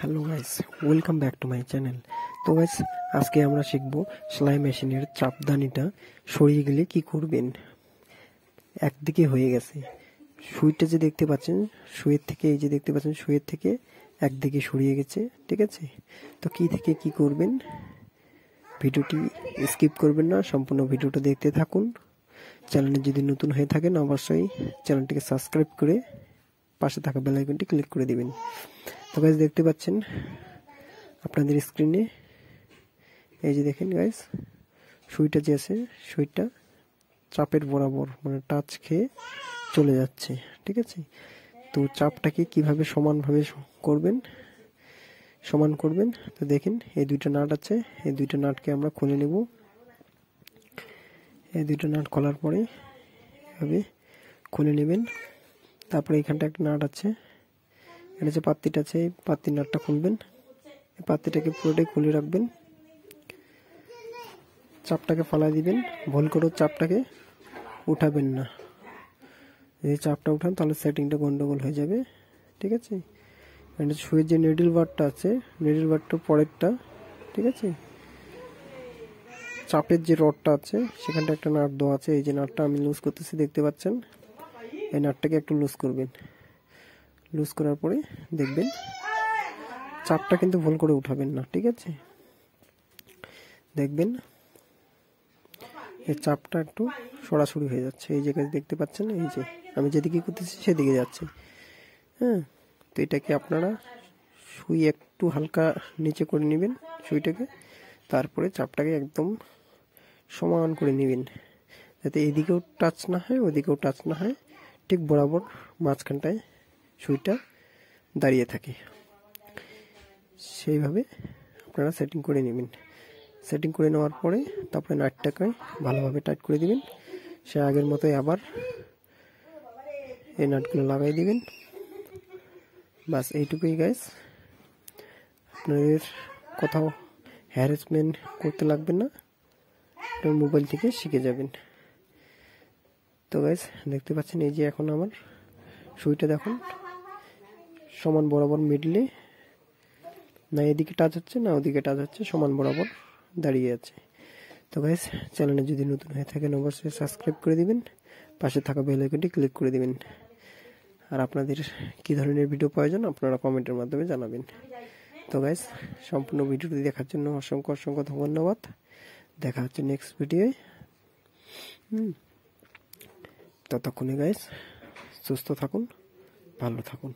Hello guys, welcome back to my channel. তো guys, আজকে আমরা শিখব সেলাই মেশিনের চাপদানিটা সরিয়ে গেলে কি করবেন। একদিকে হয়ে গেছে, সুইটা যে দেখতে পাচ্ছেন, সুইয়ের থেকে এই যে দেখতে পাচ্ছেন, সুইয়ের থেকে একদিকে সরিয়ে গেছে, ঠিক আছে। তো কি থেকে কি করবেন, ভিডিওটি স্কিপ করবেন না, সম্পূর্ণ ভিডিওটা দেখতে থাকুন। চ্যানেলে যদি নতুন হয়ে থাকেন অবশ্যই চ্যানেলটিকে সাবস্ক্রাইব করে পাশে থাকা বেল আইকনটি ক্লিক করে দিবেন। তো গাইস, দেখতে পাচ্ছেন আপনাদের স্ক্রিনে, এই যে দেখেন গাইস, সুইটা যে আছে, সুইটা চাপের বরাবর মানে টাচ খেয়ে চলে যাচ্ছে, ঠিক আছে। তো চাপটাকে কিভাবে সমানভাবে সমান করবেন, তো দেখেন এই দুইটা নাট আছে, এই দুইটা নাটকে আমরা খুলে নেব। এই দুইটা নাট খোলার পরে এভাবে খুলে নেবেন। তারপরে এখানটা একটা নাট আছে, এটা যে পাত্তিটা আছে, এই পাত্তির নাটটা খুলবেন। এই পাত্তিটাকে পুরোটাই খুলে রাখবেন, চাপটাকে ফালাই দিবেন। ভুল করে চাপটাকে উঠাবেন না, যদি চাপটা উঠান তাহলে সেটিংটা গন্ডগোল হয়ে যাবে, ঠিক আছে। এটা সুইয়ের যে নিডল বারটা আছে, নিডল বারটা পরেরটা, ঠিক আছে। চাপের যে রডটা আছে সেখানটা একটা নাট দেওয়া আছে, এই যে নাটটা আমি লুজ করতেছি, দেখতে পাচ্ছেন। এই নাটটাকে একটু লুজ করবেন, লুজ করার পরে দেখবেন চাপটা কিন্তু ভুল করে উঠাবেন না, ঠিক আছে। দেখবেন এই চাপটা একটু সরাসরি হয়ে যাচ্ছে, এই জায়গায় দেখতে পাচ্ছেন, এই যে আমি যেদিকে করতেছি সেদিকে যাচ্ছে, হ্যাঁ। তো এটাকে আপনারা সুই একটু হালকা নিচে করে নেবেন সুইটাকে, তারপরে চাপটাকে একদম সমান করে নেবেন, যাতে এদিকেও টাচ না হয় ওদিকেও টাচ না হয়, ঠিক বরাবর মাঝখানটায় সুইটা দাঁড়িয়ে থাকে। সেইভাবে আপনারা সেটিং করে নেবেন। সেটিং করে নেওয়ার পরে তারপরে নাটটাকে ভালোভাবে টাইট করে দিবেন। সে আগের মতোই আবার এই নাটগুলো লাগাই দিবেন। বাস এইটুকুই গাইস, আপনাদের কোথাও হ্যারাসমেন্ট করতে লাগবে না, আপনার মোবাইল থেকে শিখে যাবেন। তো গাইস, দেখতে পাচ্ছেন এই যে এখন আমার সুইটা দেখুন সমান বরাবর মিডলে, না এদিকে টাচ হচ্ছে না ওদিকে টাচ হচ্ছে, সমান বরাবর দাঁড়িয়ে আছে। তো গাইস, চ্যানেলে যদি নতুন হয়ে থাকেন অবশ্যই সাবস্ক্রাইব করে দিবেন, পাশে থাকা বেল আইকনটি ক্লিক করে দিবেন। আর আপনাদের কী ধরনের ভিডিও প্রয়োজন আপনারা কমেন্টের মাধ্যমে জানাবেন। তো গাইস, সম্পূর্ণ ভিডিওটি দেখার জন্য অসংখ্য অসংখ্য ধন্যবাদ। দেখা হচ্ছে নেক্সট ভিডিওয়ে। ততক্ষণে গাইস সুস্থ থাকুন, ভালো থাকুন।